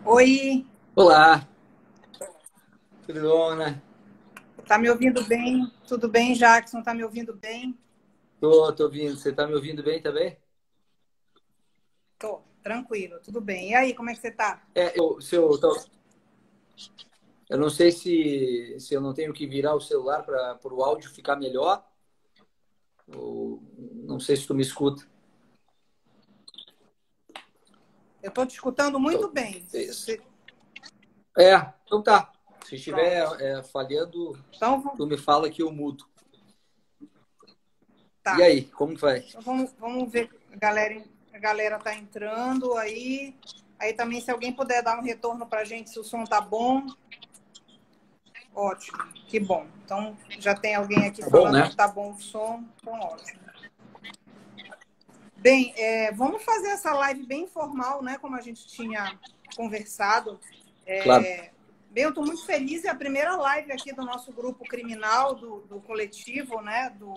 Oi, Olá, tudo bom, né? tá me ouvindo bem? Tudo bem, Jackson? Tá me ouvindo bem? Tô ouvindo. Você tá me ouvindo bem também? Tô, tranquilo, tudo bem. E aí, como é que você tá? Eu não sei se eu não tenho que virar o celular para o áudio ficar melhor. Ou, não sei se tu me escuta. Eu tô te escutando muito Então, bem. é isso. Se- Então tá. Se estiver Pronto. falhando, Então, tu me fala que eu mudo. E tá. aí, como que vai? Então, vamos ver. A galera tá entrando aí. Aí também, se alguém puder dar um retorno pra gente, se o som tá bom, ótimo. Que bom. Então, já tem alguém aqui Tá bom, falando né? que tá bom o som, então ótimo. Bem, vamos fazer essa live bem informal, né? Como a gente tinha conversado. Claro. Bem, eu estou muito feliz. É a primeira live aqui do nosso grupo criminal, do coletivo, né? Do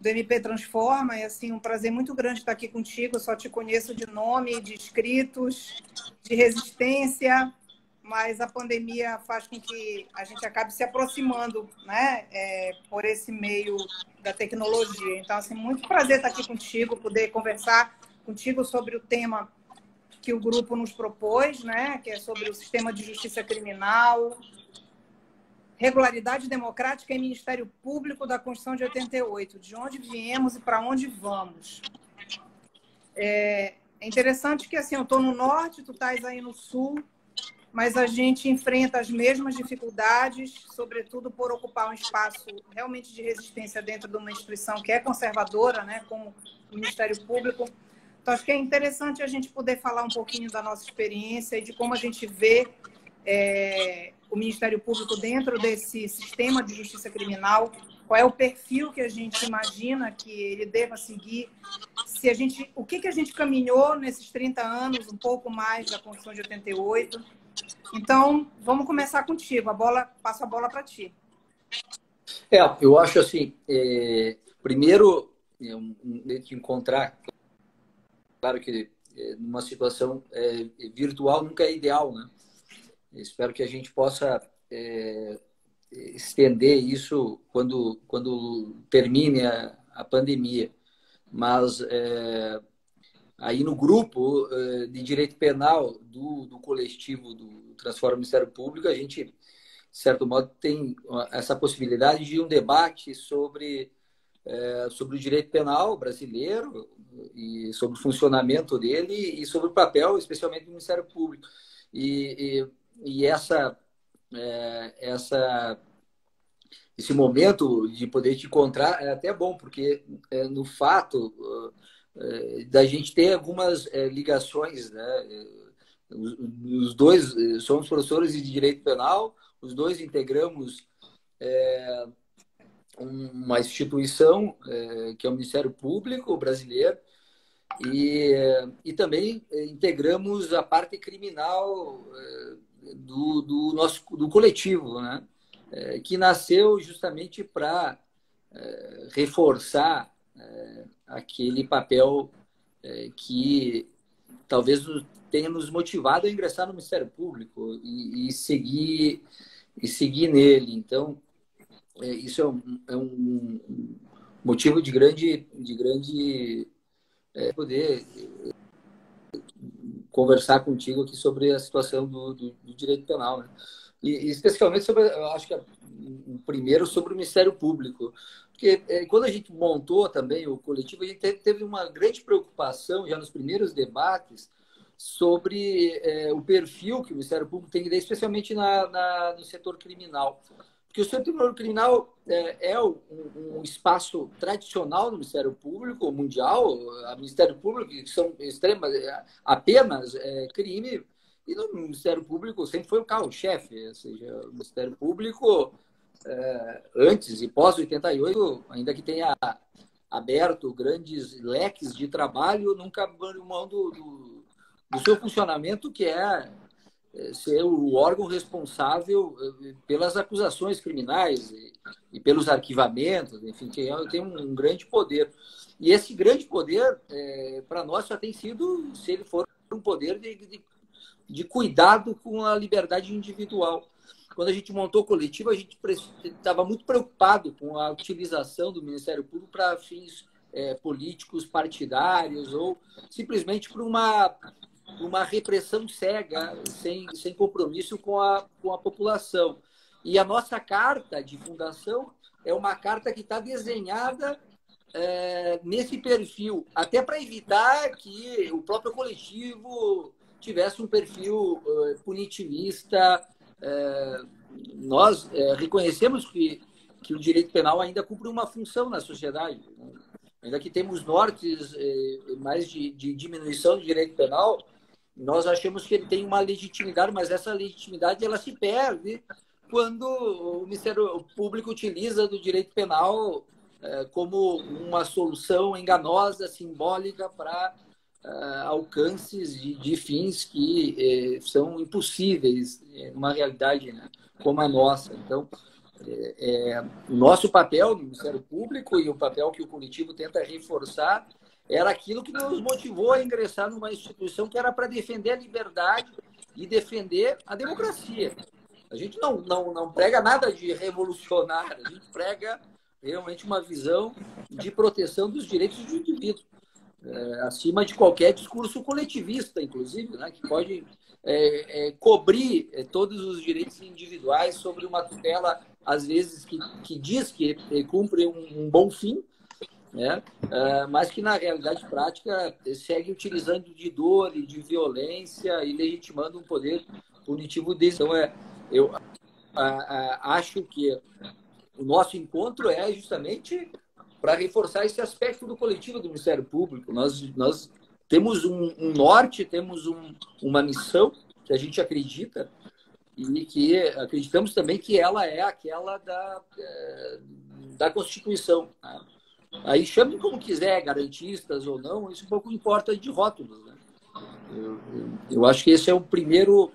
MP Transforma. E, assim, um prazer muito grande estar aqui contigo. Eu só te conheço de nome, de escritos, de resistência, mas a pandemia faz com que a gente acabe se aproximando, né? Por esse meio da tecnologia. Então, assim, muito prazer estar aqui contigo, poder conversar contigo sobre o tema que o grupo nos propôs, né? Que é sobre o sistema de justiça criminal, regularidade democrática e Ministério Público da Constituição de 88, de onde viemos e para onde vamos. É interessante que, assim, eu estou no norte, tu estás aí no sul, mas a gente enfrenta as mesmas dificuldades, sobretudo por ocupar um espaço realmente de resistência dentro de uma instituição que é conservadora, né, como o Ministério Público. Então, acho que é interessante a gente poder falar um pouquinho da nossa experiência e de como a gente vê o Ministério Público dentro desse sistema de justiça criminal, qual é o perfil que a gente imagina que ele deva seguir, o que a gente caminhou nesses 30 anos, um pouco mais da Constituição de 88. Então, vamos começar contigo. Passo a bola para ti. Eu acho assim, primeiro, de encontrar, claro que numa situação virtual nunca é ideal, né? Espero que a gente possa estender isso quando termine a pandemia. Mas aí no grupo de direito penal do coletivo do Transforma o Ministério Público, a gente, de certo modo, tem essa possibilidade de um debate sobre o direito penal brasileiro e sobre o funcionamento dele e sobre o papel, especialmente do Ministério Público. E esse momento de poder te encontrar é até bom, porque no fato da gente ter algumas ligações, né? Os dois somos professores de direito penal, os dois integramos uma instituição que é o Ministério Público brasileiro e também integramos a parte criminal do nosso do coletivo, né? Que nasceu justamente para reforçar aquele papel que talvez tenha nos motivado a ingressar no Ministério Público e seguir nele. Então, isso é um motivo de grande poder conversar contigo aqui sobre a situação do direito penal, né? E especificamente sobre, eu acho que o primeiro sobre o Ministério Público, porque quando a gente montou também o coletivo, a gente teve uma grande preocupação já nos primeiros debates sobre o perfil que o Ministério Público tem que ter, especialmente no setor criminal. Porque o setor criminal é um espaço tradicional no Ministério Público mundial, o Ministério Público, que são extremas, apenas crime, e no Ministério Público sempre foi o carro-chefe, ou seja, o Ministério Público, antes e pós-88, ainda que tenha aberto grandes leques de trabalho, nunca abriu mão do seu funcionamento, que é ser o órgão responsável pelas acusações criminais e pelos arquivamentos, enfim, que tem um grande poder. E esse grande poder, para nós, só tem sido se ele for um poder de cuidado com a liberdade individual. Quando a gente montou o coletivo, a gente estava muito preocupado com a utilização do Ministério Público para fins políticos, partidários, ou simplesmente para uma repressão cega, sem compromisso com a população. E a nossa carta de fundação é uma carta que está desenhada nesse perfil, até para evitar que o próprio coletivo tivesse um perfil punitivista. Nós reconhecemos que o direito penal ainda cumpre uma função na sociedade, né? Ainda que temos nortes mais de diminuição do direito penal, nós achamos que ele tem uma legitimidade, mas essa legitimidade ela se perde quando o Ministério Público utiliza do direito penal como uma solução enganosa, simbólica para alcances de fins que são impossíveis numa realidade, né, como a nossa. Então, o nosso papel no Ministério Público e o papel que o coletivo tenta reforçar era aquilo que nos motivou a ingressar numa instituição que era para defender a liberdade e defender a democracia. A gente não prega nada de revolucionário, a gente prega realmente uma visão de proteção dos direitos do indivíduo, acima de qualquer discurso coletivista, inclusive, né, que pode cobrir todos os direitos individuais sobre uma tutela, às vezes, que diz que cumpre um bom fim, né, mas que, na realidade prática, segue utilizando de dor e de violência e legitimando um poder punitivo desse. Então, eu acho que o nosso encontro é justamente para reforçar esse aspecto do coletivo do Ministério Público. Nós temos um norte, temos uma missão que a gente acredita e que acreditamos também que ela é aquela da Constituição, né? Aí chamem como quiser, garantistas ou não, isso pouco importa de rótulos, né? Eu acho que esse é um primeiro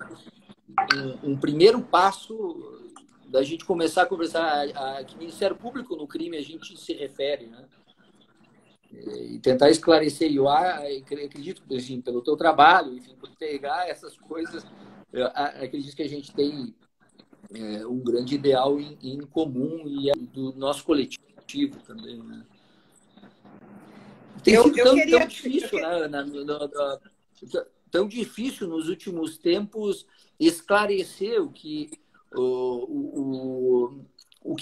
passo da gente começar a conversar a que Ministério Público no crime a gente se refere, né? E tentar esclarecer. Eu acredito, assim, pelo teu trabalho, enfim, por pegar essas coisas, acredito que a gente tem um grande ideal em comum e do nosso coletivo também, né? Tem sido tão difícil, né? Tão difícil nos últimos tempos esclarecer o que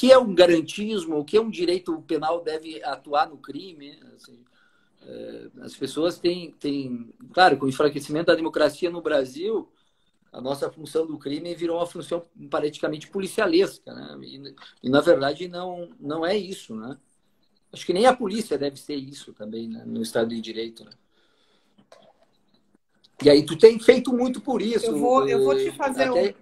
é um garantismo, o que é um direito penal deve atuar no crime. Assim, as pessoas têm, claro, com o enfraquecimento da democracia no Brasil, a nossa função do crime virou uma função praticamente policialesca, né? E na verdade não é isso, né? Acho que nem a polícia deve ser isso também, né, no Estado de Direito, né? E aí tu tem feito muito por isso. Eu vou te fazer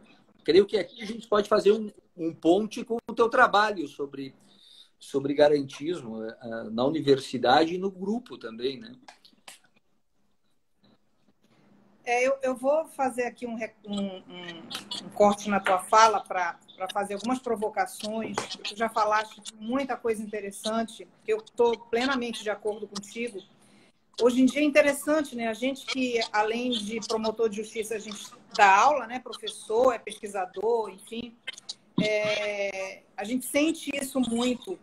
creio que aqui a gente pode fazer um ponte com o teu trabalho sobre garantismo na universidade e no grupo também, né? Eu vou fazer aqui um corte na tua fala para fazer algumas provocações. Tu já falaste muita coisa interessante. Eu estou plenamente de acordo contigo. Hoje em dia é interessante, né? A gente que, além de promotor de justiça, a gente dá aula, né? Professor, pesquisador, enfim. A gente sente isso muito.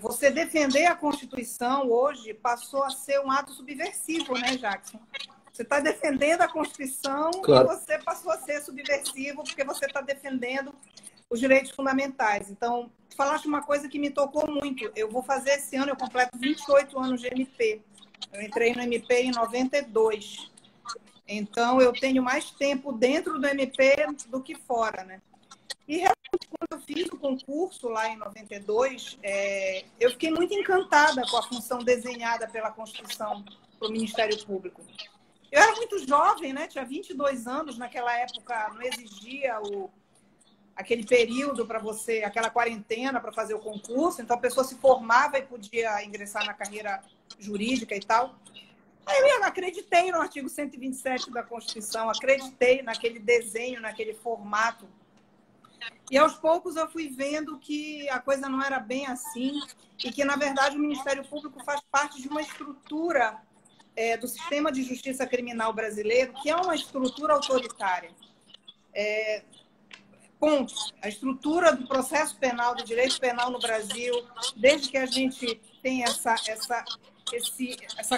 Você defender a Constituição hoje passou a ser um ato subversivo, né, Jackson? Você está defendendo a Constituição, claro. E você passou a ser subversivo porque você está defendendo os direitos fundamentais. Então, falaste uma coisa que me tocou muito. Eu vou fazer esse ano, eu completo 28 anos de MP. Eu entrei no MP em 92. Então, eu tenho mais tempo dentro do MP do que fora, né? E realmente, quando eu fiz o concurso lá em 92, eu fiquei muito encantada com a função desenhada pela Constituição para o Ministério Público. Eu era muito jovem, né? Tinha 22 anos. Naquela época, não exigia aquele período para você, aquela quarentena para fazer o concurso. Então, a pessoa se formava e podia ingressar na carreira jurídica e tal. Aí eu acreditei no artigo 127 da Constituição, acreditei naquele desenho, naquele formato. E, aos poucos, eu fui vendo que a coisa não era bem assim e que, na verdade, o Ministério Público faz parte de uma estrutura do sistema de justiça criminal brasileiro, que é uma estrutura autoritária. Ponto. A estrutura do processo penal, do direito penal no Brasil, desde que a gente tem essa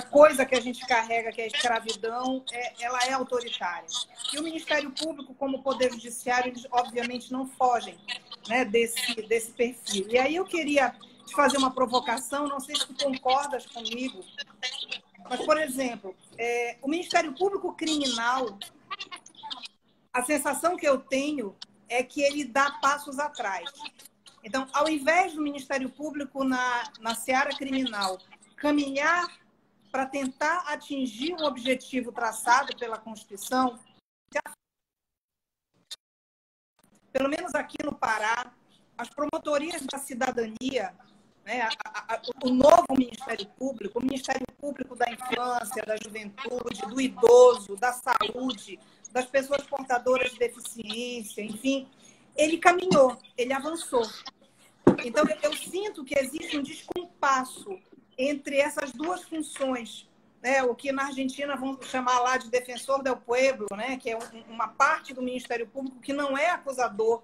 coisa que a gente carrega, que é a escravidão, ela é autoritária. E o Ministério Público, como Poder Judiciário, eles obviamente não fogem, né, desse perfil. E aí eu queria te fazer uma provocação, não sei se tu concordas comigo, mas, por exemplo, o Ministério Público Criminal, a sensação que eu tenho é que ele dá passos atrás. Então, ao invés do Ministério Público na seara criminal caminhar para tentar atingir um objetivo traçado pela Constituição, pelo menos aqui no Pará, as promotorias da cidadania, né, o novo Ministério Público, o Ministério Público da Infância, da Juventude, do Idoso, da Saúde, das pessoas portadoras de deficiência, enfim, ele caminhou, ele avançou. Então, eu sinto que existe um descompasso entre essas duas funções, né? O que na Argentina vão chamar lá de defensor del pueblo, né? Que é uma parte do Ministério Público que não é acusador,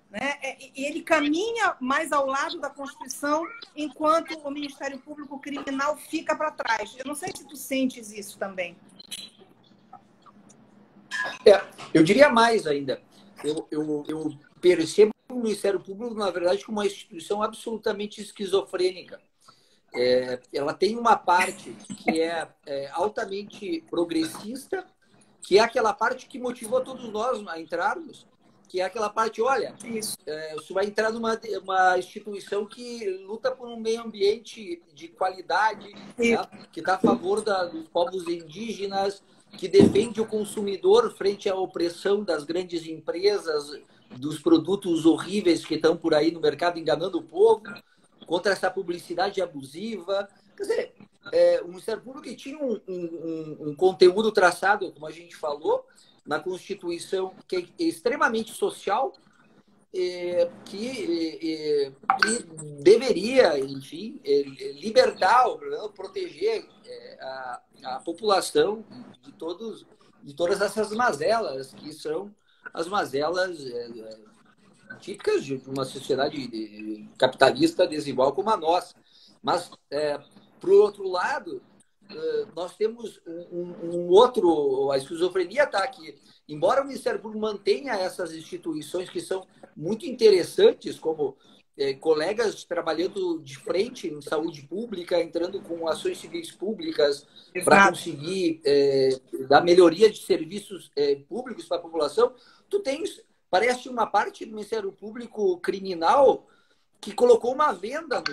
né? E ele caminha mais ao lado da Constituição, enquanto o Ministério Público Criminal fica para trás. Eu não sei se tu sentes isso também. Eu diria mais ainda. Eu percebo o Ministério Público, na verdade, como uma instituição absolutamente esquizofrênica. Ela tem uma parte que é altamente progressista, que é aquela parte que motivou todos nós a entrarmos, que é aquela parte, olha, você vai entrar numa instituição que luta por um meio ambiente de qualidade, né, que está a favor dos povos indígenas, que defende o consumidor frente à opressão das grandes empresas, dos produtos horríveis que estão por aí no mercado enganando o povo, contra essa publicidade abusiva. Quer dizer, o Ministério Público tinha um conteúdo traçado, como a gente falou, na Constituição, que é extremamente social, que deveria, enfim, libertar, proteger a população de todas essas mazelas, que são as mazelas típicas de uma sociedade capitalista desigual como a nossa. Mas, por outro lado, nós temos um outro... A esquizofrenia está aqui. Embora o Ministério Público mantenha essas instituições que são muito interessantes, como colegas trabalhando de frente em saúde pública, entrando com ações civis públicas para conseguir dar melhoria de serviços públicos para a população, tu tens, parece uma parte do Ministério Público criminal que colocou uma venda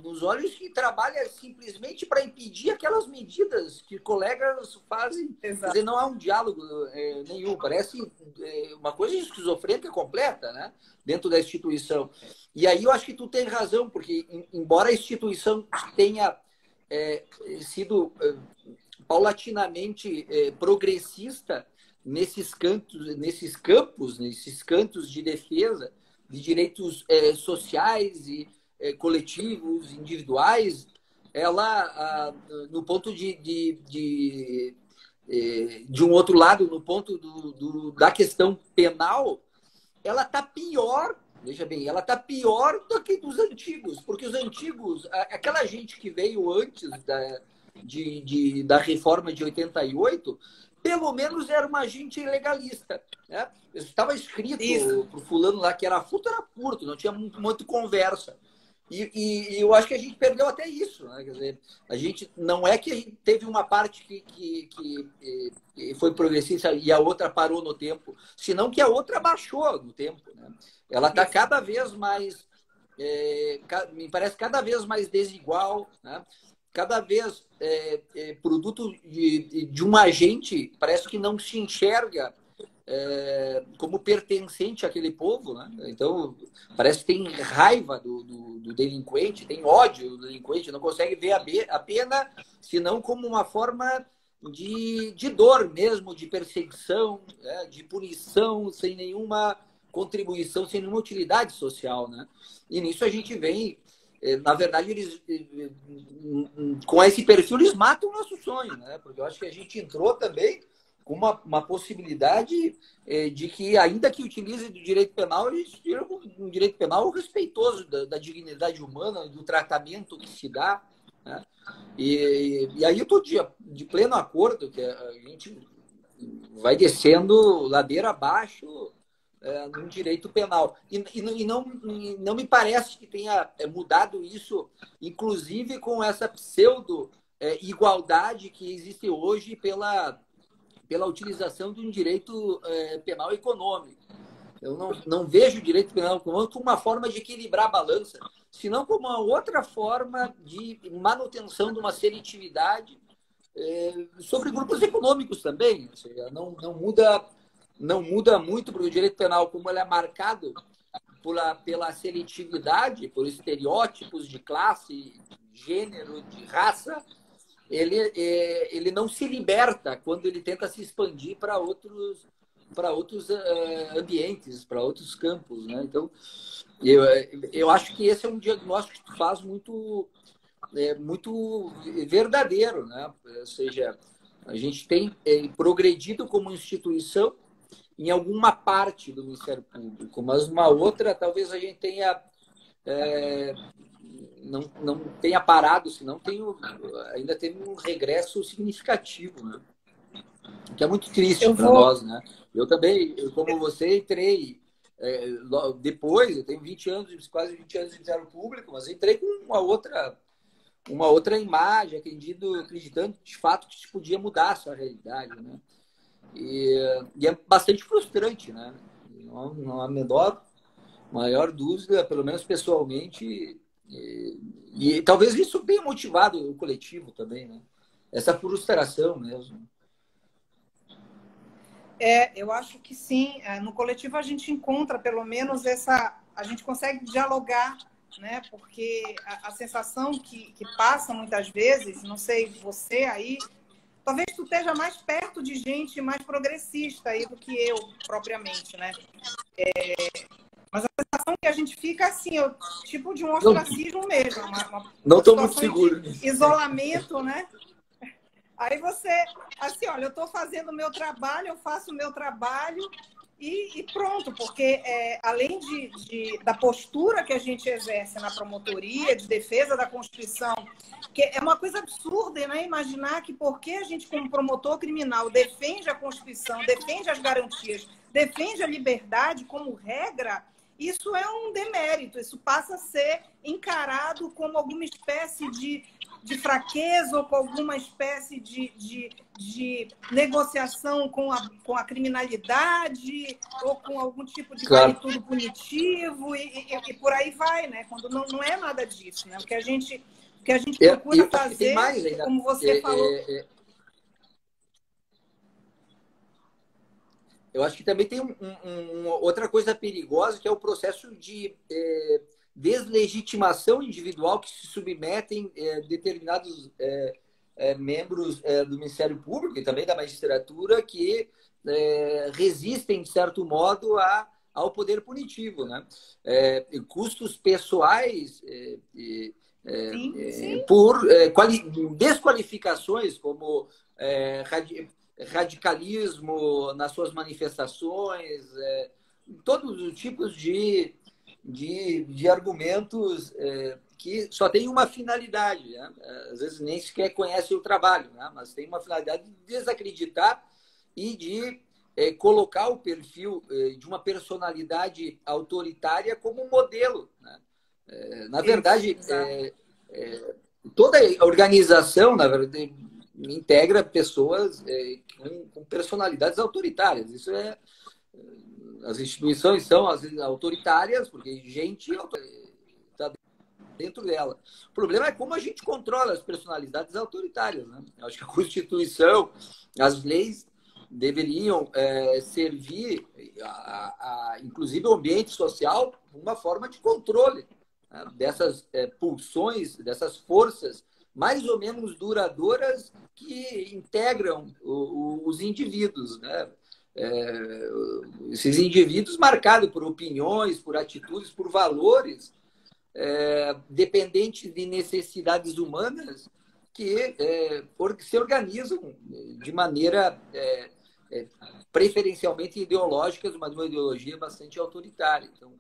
nos olhos, que trabalha simplesmente para impedir aquelas medidas que colegas fazem. Quer dizer, não há um diálogo nenhum. Parece uma coisa esquizofrênica completa, né? Dentro da instituição. E aí eu acho que tu tem razão, porque embora a instituição tenha sido paulatinamente progressista nesses campos de defesa de direitos sociais e coletivos, individuais, ela, no ponto de um outro lado, no ponto da questão penal, ela está pior, veja bem, ela está pior do que dos antigos, porque os antigos, aquela gente que veio antes da reforma de 88, pelo menos era uma gente legalista, né? Estava escrito para o fulano lá que era furto, era furto, não tinha muito conversa. E eu acho que a gente perdeu até isso, né? Quer dizer, a gente não é que a gente teve uma parte que foi progressista e a outra parou no tempo, senão que a outra baixou no tempo, né? Ela está cada vez mais, me parece cada vez mais desigual, né? Cada vez produto de um agente, parece que não se enxerga como pertencente àquele povo, né? Então, parece que tem raiva do delinquente, tem ódio do delinquente, não consegue ver a pena, senão como uma forma de dor mesmo, de perseguição, de punição, sem nenhuma contribuição, sem nenhuma utilidade social, né? E nisso a gente vem na verdade, eles, com esse perfil, eles matam o nosso sonho, né? Porque eu acho que a gente entrou também com uma possibilidade de que, ainda que utilize do direito penal, eles tiram um direito penal respeitoso da dignidade humana, do tratamento que se dá, né? E aí eu estou de pleno acordo que a gente vai descendo ladeira abaixo no direito penal. E não me parece que tenha mudado isso, inclusive com essa pseudo-igualdade que existe hoje pela utilização de um direito penal econômico. Eu não vejo o direito penal econômico como uma forma de equilibrar a balança, senão como uma outra forma de manutenção de uma seletividade sobre grupos econômicos também. Ou seja, não muda muito, porque o direito penal, como ele é marcado pela seletividade, por estereótipos de classe, de gênero, de raça, ele não se liberta quando ele tenta se expandir para outros ambientes, para outros campos, né? Então, eu acho que esse é um diagnóstico que tu faz muito verdadeiro, né? Ou seja, a gente tem progredido como instituição em alguma parte do Ministério Público, mas uma outra talvez a gente tenha não tenha parado, senão ainda tem um regresso significativo, né? Que é muito triste para nós, né? Eu também, como você, entrei depois, eu tenho 20 anos, quase 20 anos de Ministério Público, mas entrei com uma outra imagem, acreditando de fato que podia mudar a sua realidade, né? E é bastante frustrante, né? Não há maior dúvida, pelo menos pessoalmente, e talvez isso tenha motivado o coletivo também, né? Essa frustração mesmo. Eu acho que sim. No coletivo a gente encontra pelo menos a gente consegue dialogar, né? Porque a sensação que passa muitas vezes, não sei você aí, talvez tu esteja mais perto de gente mais progressista aí do que eu propriamente, né? Mas a sensação que a gente fica assim, tipo de um ostracismo mesmo, não estou muito seguro de isolamento, né? Aí você, assim, olha, eu estou fazendo o meu trabalho, eu faço o meu trabalho e pronto, porque além da postura que a gente exerce na promotoria, de defesa da Constituição, que é uma coisa absurda, né? Imaginar que porque a gente, como promotor criminal, defende a Constituição, defende as garantias, defende a liberdade como regra, isso é um demérito, isso passa a ser encarado como alguma espécie de fraqueza ou com alguma espécie de negociação com a criminalidade ou com algum tipo de vale tudo punitivo e por aí vai, né? Quando não é nada disso, né? O que a gente procura fazer, mais, como você falou... Eu acho que também tem outra coisa perigosa, que é o processo de deslegitimação individual que se submetem determinados membros do Ministério Público e também da magistratura que resistem, de certo modo, ao poder punitivo, né? Custos pessoais por desqualificações como radicalismo nas suas manifestações, todos os tipos de argumentos que só tem uma finalidade, né? Às vezes nem sequer conhecem o trabalho, né? Mas tem uma finalidade de desacreditar e de colocar o perfil de uma personalidade autoritária como modelo, né? Na verdade, toda a organização, na verdade, integra pessoas com personalidades autoritárias. Isso as instituições são autoritárias porque gente está dentro dela. O problema é como a gente controla as personalidades autoritárias, né? Eu acho que a Constituição, as leis deveriam servir, inclusive o ambiente social, uma forma de controle, né? Dessas pulsões, dessas forças mais ou menos duradouras que integram os indivíduos, né? Esses indivíduos marcados por opiniões, por atitudes, por valores dependentes de necessidades humanas que se organizam de maneira preferencialmente ideológicas, uma ideologia bastante autoritária. Então,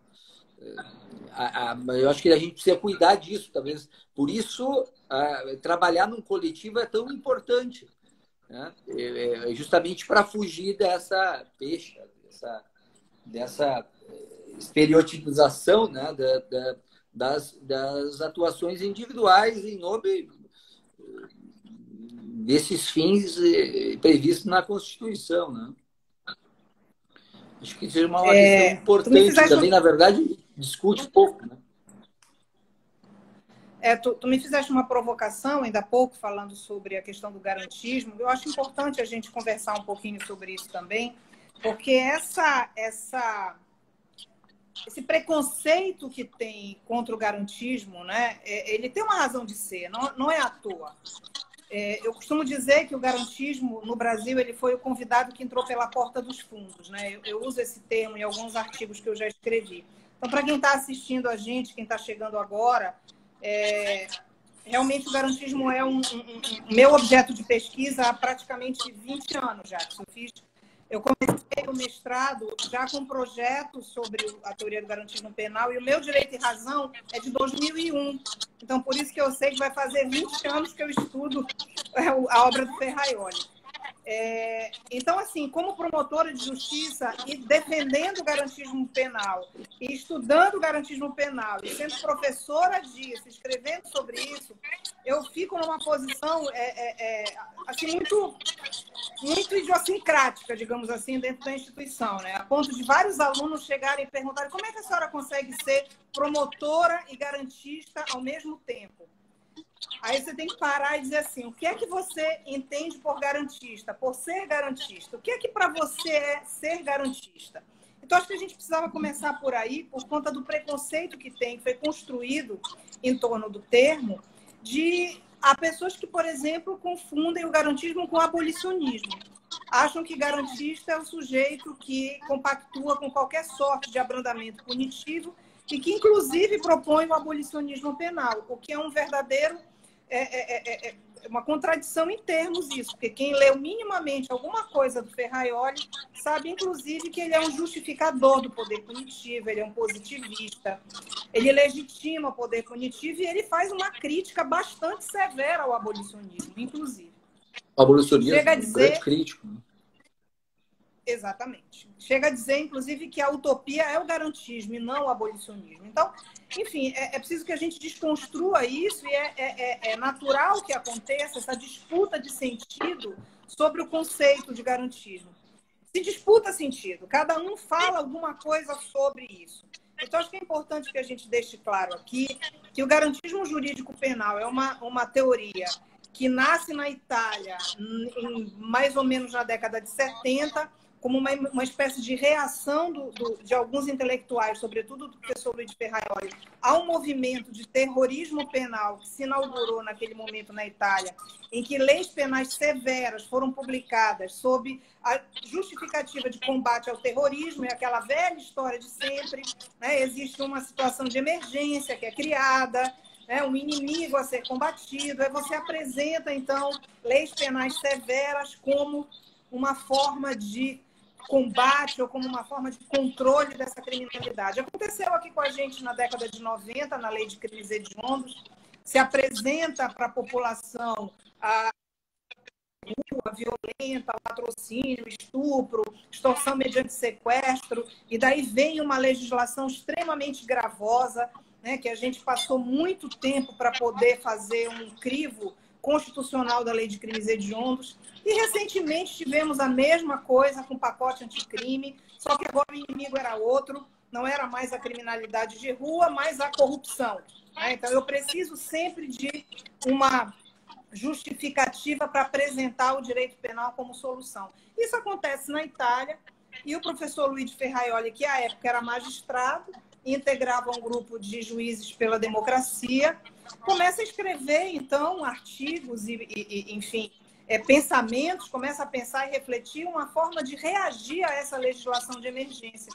eu acho que a gente precisa cuidar disso, talvez. Por isso, trabalhar num coletivo é tão importante, né? Justamente para fugir dessa dessa estereotipização, né? das atuações individuais em nome desses fins previstos na Constituição, né? Acho que isso é uma questão importante. Também, na verdade, discute pouco, né? Tu me fizeste uma provocação ainda há pouco, falando sobre a questão do garantismo. Eu acho importante a gente conversar um pouquinho sobre isso também, porque esse preconceito que tem contra o garantismo, né, ele tem uma razão de ser, não é à toa. Eu costumo dizer que o garantismo no Brasil ele foi o convidado que entrou pela porta dos fundos, né? Eu uso esse termo em alguns artigos que eu já escrevi. Então, para quem está assistindo a gente, quem está chegando agora, realmente o garantismo é meu objeto de pesquisa há praticamente 20 anos já. Eu comecei o mestrado já com um projeto sobre a teoria do garantismo penal e o meu direito e razão é de 2001. Então, por isso que eu sei que vai fazer 20 anos que eu estudo a obra do Ferraioli. Então, assim, como promotora de justiça e defendendo o garantismo penal, e estudando o garantismo penal, e sendo professora disso, escrevendo sobre isso, eu fico numa posição assim, muito idiosincrática, digamos assim, dentro da instituição, né? A ponto de vários alunos chegarem e perguntarem como é que a senhora consegue ser promotora e garantista ao mesmo tempo? Aí você tem que parar e dizer assim, o que é que você entende por garantista, por ser garantista? O que é que para você é ser garantista? Então, acho que a gente precisava começar por aí, por conta do preconceito que foi construído em torno do termo, há pessoas que, por exemplo, confundem o garantismo com o abolicionismo. Acham que garantista é o sujeito que compactua com qualquer sorte de abrandamento punitivo e que, inclusive, propõe o abolicionismo penal, o que é um verdadeiro... uma contradição em termos isso, porque quem leu minimamente alguma coisa do Ferraioli sabe, inclusive, que ele é um justificador do poder punitivo, ele é um positivista, ele legitima o poder punitivo e ele faz uma crítica bastante severa ao abolicionismo, inclusive. O abolicionismo é um grande crítico. Exatamente. Chega a dizer, inclusive, que a utopia é o garantismo e não o abolicionismo. Então, enfim, é preciso que a gente desconstrua isso e é natural que aconteça essa disputa de sentido sobre o conceito de garantismo. Se disputa sentido, cada um fala alguma coisa sobre isso. Então, acho que é importante que a gente deixe claro aqui que o garantismo jurídico penal é uma teoria que nasce na Itália, mais ou menos na década de 70, como uma espécie de reação de alguns intelectuais, sobretudo do professor Luiz Ferraioli, a um movimento de terrorismo penal que se inaugurou naquele momento na Itália, em que leis penais severas foram publicadas sob a justificativa de combate ao terrorismo, é aquela velha história de sempre, né? Existe uma situação de emergência que é criada, um inimigo a ser combatido, aí você apresenta, então, leis penais severas como uma forma de combate ou como uma forma de controle dessa criminalidade. Aconteceu aqui com a gente na década de 90, na Lei de Crimes Hediondos, se apresenta para a população a rua violenta, latrocínio, estupro, extorsão mediante sequestro, e daí vem uma legislação extremamente gravosa, né, que a gente passou muito tempo para poder fazer um crivo constitucional da Lei de Crimes Hediondos. E, recentemente, tivemos a mesma coisa com o pacote anticrime, só que agora o inimigo era outro, não era mais a criminalidade de rua, mas a corrupção, né? Então, eu preciso sempre de uma justificativa para apresentar o direito penal como solução. Isso acontece na Itália, e o professor Luiz Ferraioli, que à época era magistrado, integrava um grupo de juízes pela democracia, começa a escrever, então, artigos e enfim, pensamentos, começa a pensar e refletir uma forma de reagir a essa legislação de emergência.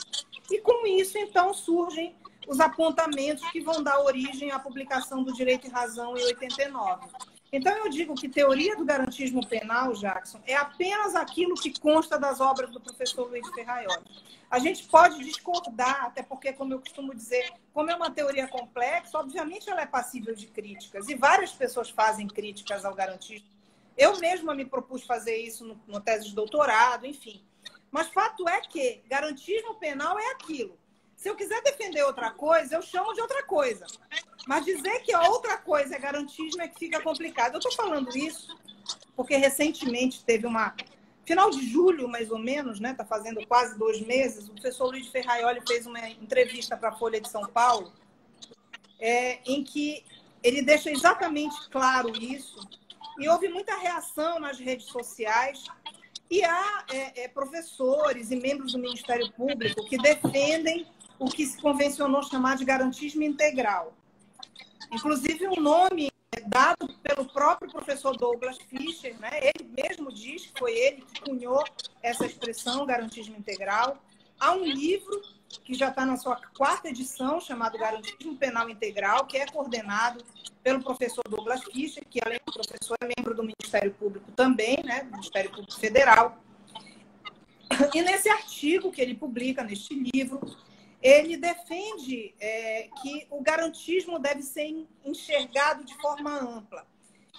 E com isso, então, surgem os apontamentos que vão dar origem à publicação do Direito e Razão em 89. Então, eu digo que teoria do garantismo penal, Jackson, é apenas aquilo que consta das obras do professor Luiz Ferraioli. A gente pode discordar, até porque, como eu costumo dizer, como é uma teoria complexa, obviamente ela é passível de críticas, e várias pessoas fazem críticas ao garantismo. Eu mesma me propus fazer isso no tese de doutorado, enfim. Mas fato é que garantismo penal é aquilo. Se eu quiser defender outra coisa, eu chamo de outra coisa. Mas dizer que a outra coisa é garantismo é que fica complicado. Eu estou falando isso porque recentemente teve final de julho, mais ou menos, né? Está fazendo quase 2 meses, o professor Luiz Ferraioli fez uma entrevista para a Folha de São Paulo, em que ele deixa exatamente claro isso, e houve muita reação nas redes sociais, e há professores e membros do Ministério Público que defendem o que se convencionou chamar de garantismo integral. Inclusive, um nome dado pelo próprio professor Douglas Fischer, né? Ele mesmo diz que foi ele que cunhou essa expressão, garantismo integral. Há um livro que já está na sua 4ª edição, chamado Garantismo Penal Integral, que é coordenado pelo professor Douglas Fischer, que, além de professor, é membro do Ministério Público também, né? Do Ministério Público Federal. E nesse artigo que ele publica, neste livro, ele defende que o garantismo deve ser enxergado de forma ampla.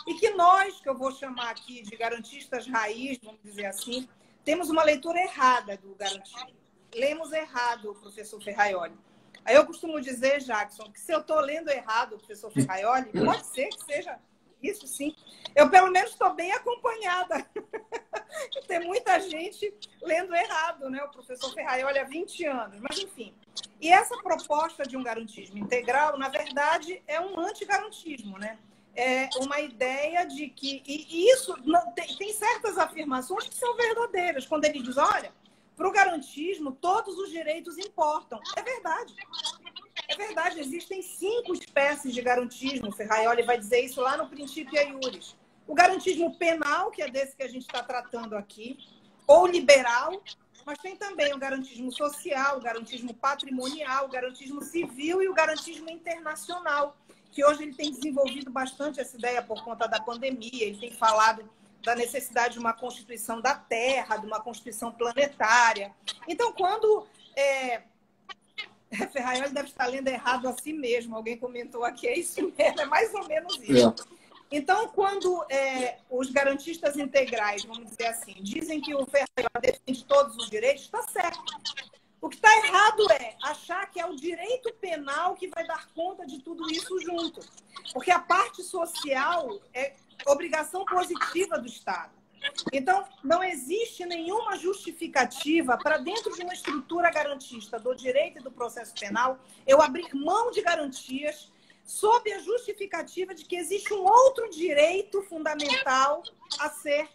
E que nós, que eu vou chamar aqui de garantistas raiz, vamos dizer assim, temos uma leitura errada do garantismo. Lemos errado o professor Ferraioli. Aí eu costumo dizer, Jackson, que se eu estou lendo errado o professor Ferraioli, pode ser que seja isso, sim. Eu, pelo menos, estou bem acompanhada. Tem muita gente lendo errado, né? O professor Ferraioli há 20 anos. Mas, enfim. E essa proposta de um garantismo integral, na verdade, é um antigarantismo, né? É uma ideia de que... E isso tem certas afirmações que são verdadeiras. Quando ele diz, olha, para o garantismo, todos os direitos importam. É verdade. É verdade, existem 5 espécies de garantismo. O Ferraioli vai dizer isso lá no Principia Iuris. O garantismo penal, que é desse que a gente está tratando aqui, ou liberal, mas tem também o garantismo social, o garantismo patrimonial, o garantismo civil e o garantismo internacional, que hoje ele tem desenvolvido bastante essa ideia por conta da pandemia. Ele tem falado da necessidade de uma constituição da Terra, de uma constituição planetária. Então, quando... Ferraioli deve estar lendo errado a si mesmo. Alguém comentou aqui, é isso mesmo, é mais ou menos isso. Então, quando os garantistas integrais, vamos dizer assim, dizem que o Ferraioli defende todos os direitos, está certo. O que está errado é achar que é o direito penal que vai dar conta de tudo isso junto. Porque a parte social é obrigação positiva do Estado. Então, não existe nenhuma justificativa para, dentro de uma estrutura garantista do direito e do processo penal, eu abrir mão de garantias sob a justificativa de que existe um outro direito fundamental a ser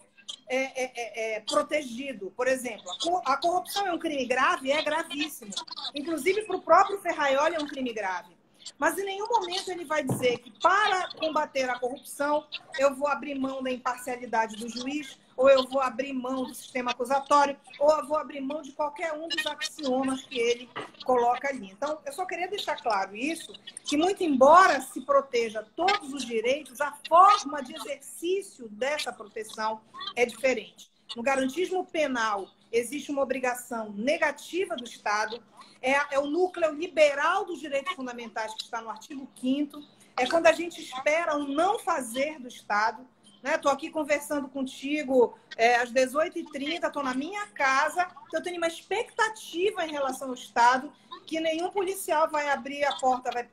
protegido. Por exemplo, a corrupção é um crime grave? É gravíssimo. Inclusive, para o próprio Ferraioli é um crime grave. Mas em nenhum momento ele vai dizer que para combater a corrupção eu vou abrir mão da imparcialidade do juiz, ou eu vou abrir mão do sistema acusatório, ou eu vou abrir mão de qualquer um dos axiomas que ele coloca ali. Então, eu só queria deixar claro isso, que muito embora se proteja todos os direitos, a forma de exercício dessa proteção é diferente. No garantismo penal, existe uma obrigação negativa do Estado, é o núcleo liberal dos direitos fundamentais que está no artigo 5º, é quando a gente espera um não fazer do Estado. Estou aqui conversando contigo às 18h30, estou na minha casa, eu tenho uma expectativa em relação ao Estado que nenhum policial vai abrir a porta, vai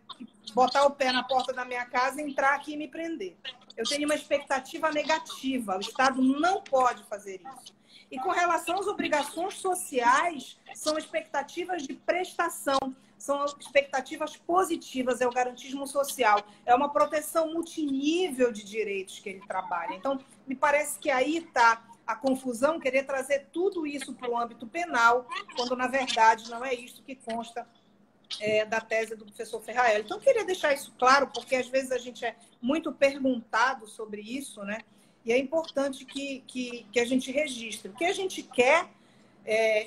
botar o pé na porta da minha casa, entrar aqui e me prender. Eu tenho uma expectativa negativa, o Estado não pode fazer isso. E com relação às obrigações sociais, são expectativas de prestação, são expectativas positivas, é o garantismo social, é uma proteção multinível de direitos que ele trabalha. Então, me parece que aí está a confusão, querer trazer tudo isso para o âmbito penal, quando, na verdade, não é isso que consta da tese do professor Ferraioli. Então, eu queria deixar isso claro, porque às vezes a gente é muito perguntado sobre isso, né? E é importante que a gente registre. O que a gente quer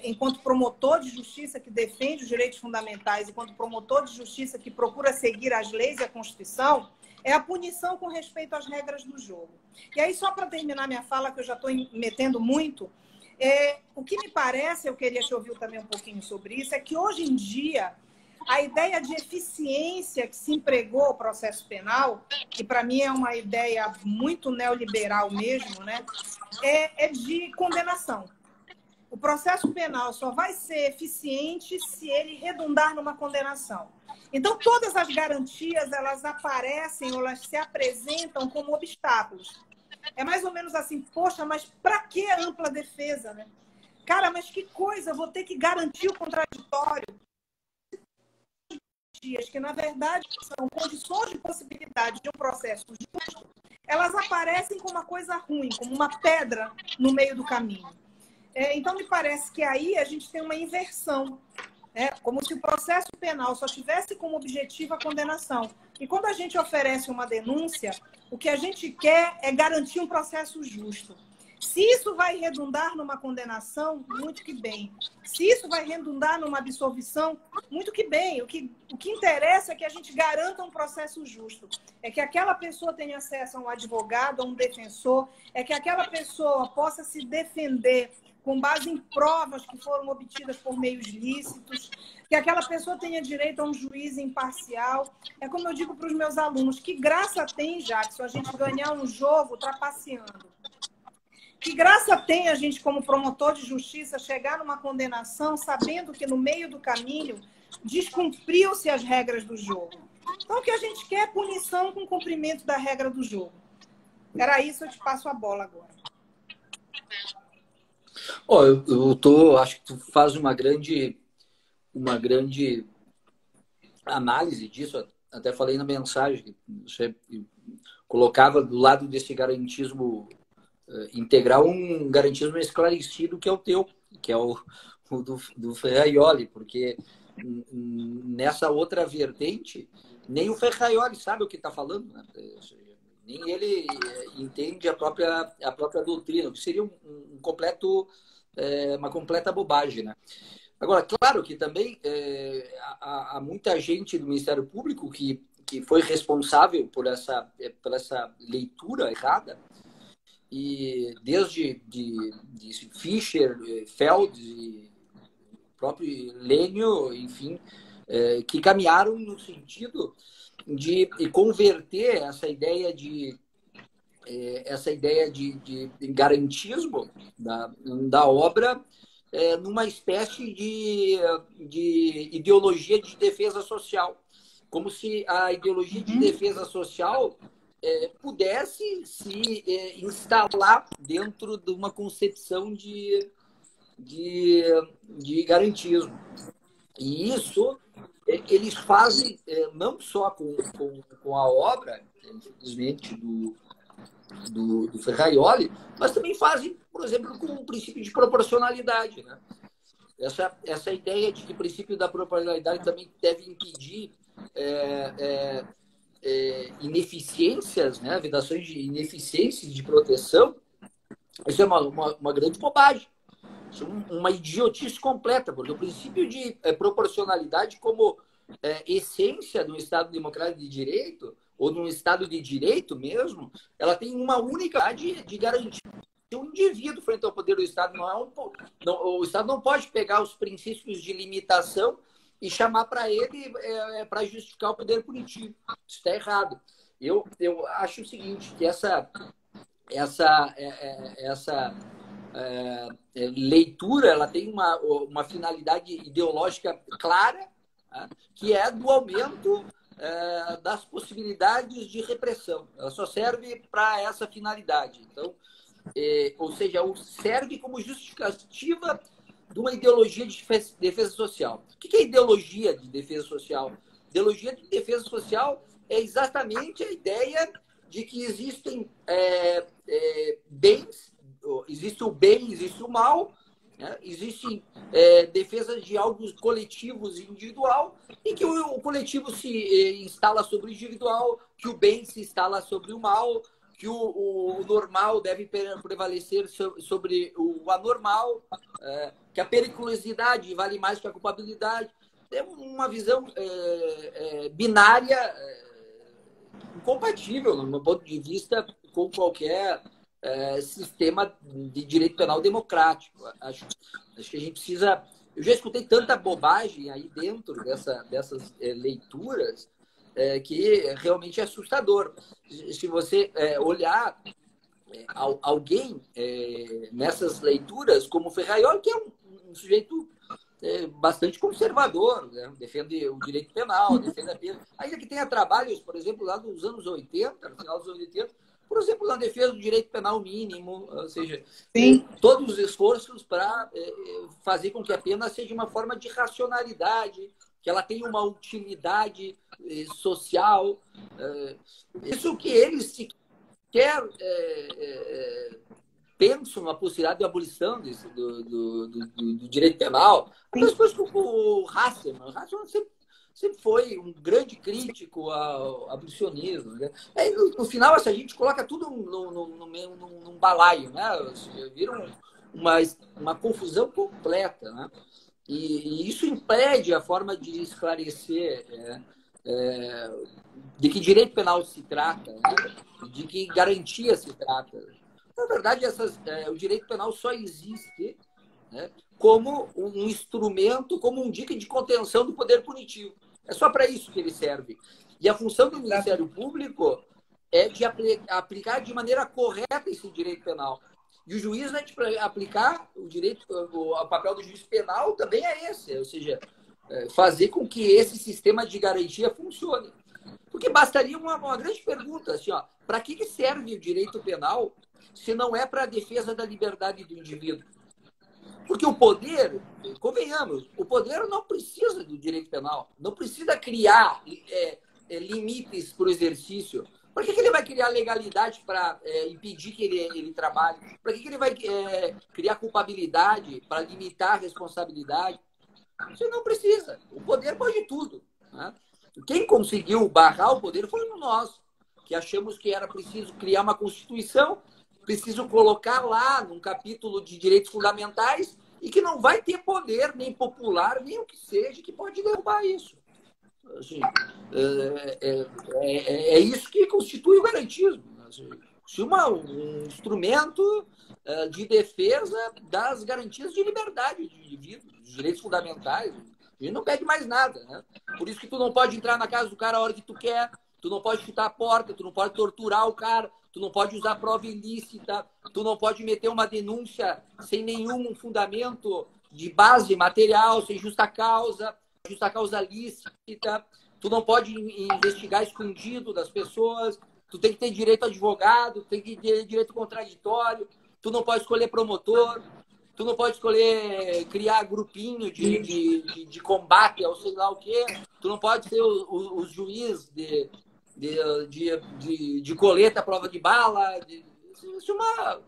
enquanto promotor de justiça que defende os direitos fundamentais, enquanto promotor de justiça que procura seguir as leis e a Constituição, é a punição com respeito às regras do jogo. E aí, só para terminar minha fala, que eu já estou metendo muito, o que me parece, eu queria te ouvir também um pouquinho sobre isso, é que hoje em dia a ideia de eficiência que se empregou ao processo penal, que para mim é uma ideia muito neoliberal mesmo, né, é de condenação. O processo penal só vai ser eficiente se ele redundar numa condenação. Então, todas as garantias, elas aparecem ou elas se apresentam como obstáculos. É mais ou menos assim, poxa, mas para que ampla defesa, né? Cara, mas que coisa, eu vou ter que garantir o contraditório. Que, na verdade, são condições de possibilidade de um processo justo, elas aparecem como uma coisa ruim, como uma pedra no meio do caminho. Então, me parece que aí a gente tem uma inversão, como se o processo penal só tivesse como objetivo a condenação. E quando a gente oferece uma denúncia, o que a gente quer é garantir um processo justo. Se isso vai redundar numa condenação, muito que bem. Se isso vai redundar numa absolvição, muito que bem. O que interessa é que a gente garanta um processo justo. É que aquela pessoa tenha acesso a um advogado, a um defensor, é que aquela pessoa possa se defender com base em provas que foram obtidas por meios lícitos, que aquela pessoa tenha direito a um juiz imparcial. É como eu digo para os meus alunos, que graça tem, Jackson, a gente ganhar um jogo trapaceando? Que graça tem a gente, como promotor de justiça, chegar numa condenação sabendo que no meio do caminho descumpriu-se as regras do jogo? Então, o que a gente quer é punição com o cumprimento da regra do jogo. Era isso, eu te passo a bola agora. Acho que tu faz uma grande análise disso. Até falei na mensagem que você colocava do lado desse garantismo integral um garantismo esclarecido, que é o teu, que é o do Ferraioli, porque nessa outra vertente nem o Ferraioli sabe o que está falando, né? Nem ele entende a própria doutrina, que seria uma completa bobagem, né? Agora, claro que também há muita gente do Ministério Público que foi responsável por essa leitura errada, e desde de Fischer, Feld, e próprio Lênio, enfim, que caminharam no sentido de converter essa ideia de garantismo da obra numa espécie de ideologia de defesa social, como se a ideologia de defesa social pudesse se instalar dentro de uma concepção de garantismo. E isso eles fazem não só com a obra, infelizmente, do Ferraioli, mas também fazem, por exemplo, com o princípio de proporcionalidade, né? Essa ideia de que o princípio da proporcionalidade também deve impedir ineficiências, né? Vedações de ineficiências de proteção, isso é uma grande bobagem. Isso é uma idiotice completa, porque o princípio de proporcionalidade como essência do Estado democrático de direito, ou de um Estado de direito mesmo, ela tem uma única de garantir o indivíduo frente ao poder do Estado. O Estado não pode pegar os princípios de limitação e chamar para ele para justificar o poder punitivo. Isso está errado. Eu acho o seguinte, que essa leitura ela tem uma finalidade ideológica clara, tá? Que é do aumento das possibilidades de repressão. Ela só serve para essa finalidade. Então, ou seja, serve como justificativa de uma ideologia de defesa social. O que é ideologia de defesa social? Ideologia de defesa social é exatamente a ideia de que existem bens, existe o bem, existe o mal, né? Existem defesas de algo coletivos e individual, e que o coletivo se instala sobre o individual, que o bem se instala sobre o mal, que o normal deve prevalecer sobre o anormal, que a periculosidade vale mais que a culpabilidade. É uma visão binária, incompatível, no meu ponto de vista, com qualquer sistema de direito penal democrático. Acho que a gente precisa... Eu já escutei tanta bobagem aí dentro dessas leituras que realmente é assustador. Se você olhar alguém nessas leituras, como Ferraioli, que é um sujeito bastante conservador, né? Defende o direito penal, defende a pena. Ainda que tenha trabalhos, por exemplo, lá nos anos 80, no final dos anos 80, por exemplo, na defesa do direito penal mínimo, ou seja, todos os esforços para fazer com que a pena seja uma forma de racionalidade, que ela tenha uma utilidade social. Isso que eles sequer pensam na possibilidade de abolição do direito penal. As coisas como o Hasselmann. O Hasselmann sempre foi um grande crítico ao abolicionismo. Né? Aí, no final, a gente coloca tudo num balaio, né? Vira uma confusão completa. Né? E isso impede a forma de esclarecer de que direito penal se trata, né? De que garantia se trata. Na verdade, o direito penal só existe, né, como um instrumento, como um dique de contenção do poder punitivo. É só para isso que ele serve. E a função do Ministério Público é de aplicar de maneira correta esse direito penal. E o juiz, né, para aplicar o papel do juiz penal também é esse, ou seja, fazer com que esse sistema de garantia funcione. Porque bastaria uma grande pergunta, assim, para que serve o direito penal se não é para a defesa da liberdade do indivíduo? Porque o poder, convenhamos, o poder não precisa do direito penal, não precisa criar limites para o exercício. Para que ele vai criar legalidade para impedir que ele trabalhe? Para que ele vai criar culpabilidade para limitar a responsabilidade? Você não precisa. O poder pode tudo. Né? Quem conseguiu barrar o poder foi nós, que achamos que era preciso criar uma Constituição, preciso colocar lá num capítulo de direitos fundamentais e que não vai ter poder nem popular, nem o que seja, que pode derrubar isso. Assim, é isso que constitui o garantismo. Assim, um instrumento de defesa das garantias de liberdade do indivíduo, dos direitos fundamentais. A gente não pede mais nada. Né? Por isso que tu não pode entrar na casa do cara a hora que tu quer, tu não pode chutar a porta, tu não pode torturar o cara, tu não pode usar prova ilícita, tu não pode meter uma denúncia sem nenhum fundamento de base material, sem justa causa lícita, tu não pode investigar escondido das pessoas, tu tem que ter direito a advogado, tu tem que ter direito contraditório, tu não pode escolher promotor, tu não pode escolher criar grupinho de combate ao sei lá o quê, tu não pode ser o juiz de coleta à prova de bala. Isso é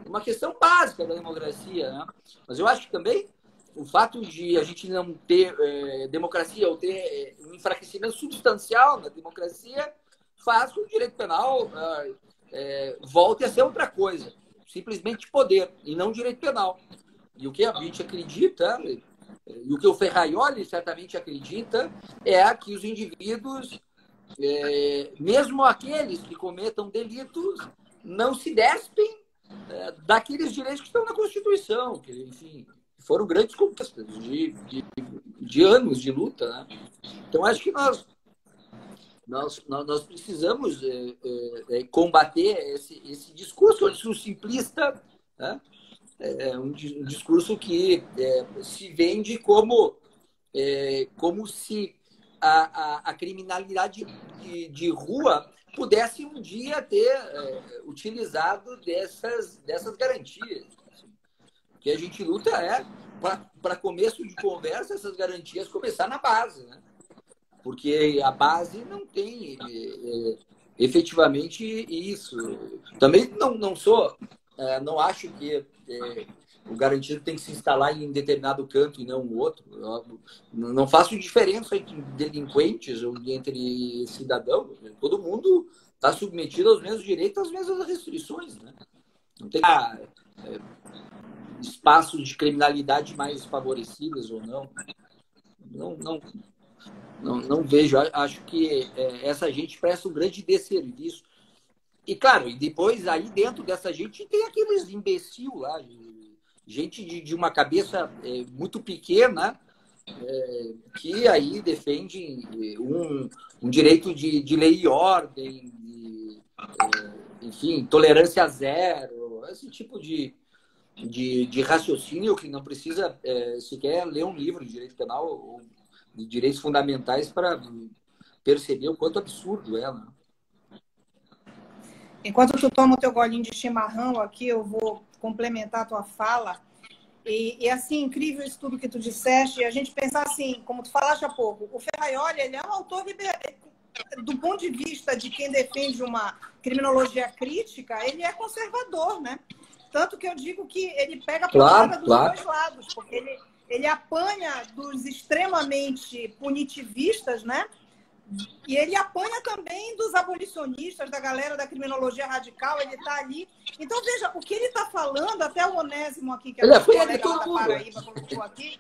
uma questão básica da democracia. Né? Mas eu acho que também o fato de a gente não ter democracia ou ter um enfraquecimento substancial na democracia faz com que o direito penal volte a ser outra coisa. Simplesmente poder, e não direito penal. E o que a gente acredita, e o que o Ferraioli certamente acredita, é que os indivíduos, mesmo aqueles que cometam delitos, não se despem daqueles direitos que estão na Constituição, que, enfim, foram grandes conquistas de anos de luta. Né? Então, acho que nós precisamos combater esse discurso, um discurso simplista, né? Um discurso que se vende como se a criminalidade de rua pudesse um dia ter utilizado dessas garantias. O que a gente luta para começo de conversa, essas garantias começar na base, né? Porque a base não tem efetivamente isso. Também não acho que o garantido tem que se instalar em determinado canto e não o outro. Eu não faço diferença entre delinquentes ou entre cidadãos. Todo mundo está submetido aos mesmos direitos, às mesmas restrições, né? Não tem espaços de criminalidade mais favorecidas ou não. Não vejo. Acho que essa gente presta um grande desserviço. E, claro, e depois, aí dentro dessa gente, tem aqueles imbecil lá, gente de uma cabeça muito pequena, que aí defende um direito de lei e ordem, enfim, tolerância zero, esse tipo de raciocínio que não precisa sequer ler um livro de direito penal ou de direitos fundamentais para perceber o quanto absurdo é, né? Enquanto tu toma o teu golinho de chimarrão aqui, eu vou complementar a tua fala. E assim, incrível isso tudo que tu disseste. E a gente pensar assim, como tu falaste há pouco, o Ferraioli, ele é um autor do ponto de vista de quem defende uma criminologia crítica, ele é conservador, né? Tanto que eu digo que ele pega a palavra dos dois lados, porque ele apanha dos extremamente punitivistas, né? E ele apanha também dos abolicionistas, da galera da criminologia radical, ele está ali. Então, veja, o que ele está falando, até o Onésimo aqui, que é o colega da Paraíba, colocou aqui,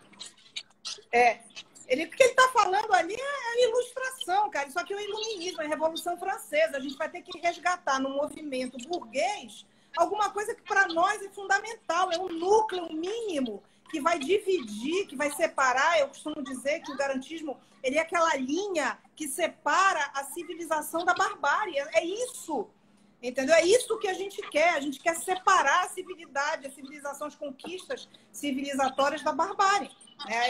o que ele está falando ali é a ilustração, cara. Isso aqui é o iluminismo, é a Revolução Francesa. A gente vai ter que resgatar no movimento burguês alguma coisa que para nós é fundamental, é um núcleo mínimo que vai dividir, que vai separar. Eu costumo dizer que o garantismo ele é aquela linha que separa a civilização da barbárie. É isso, entendeu? É isso que a gente quer. A gente quer separar a civilidade, a civilização, as conquistas civilizatórias da barbárie.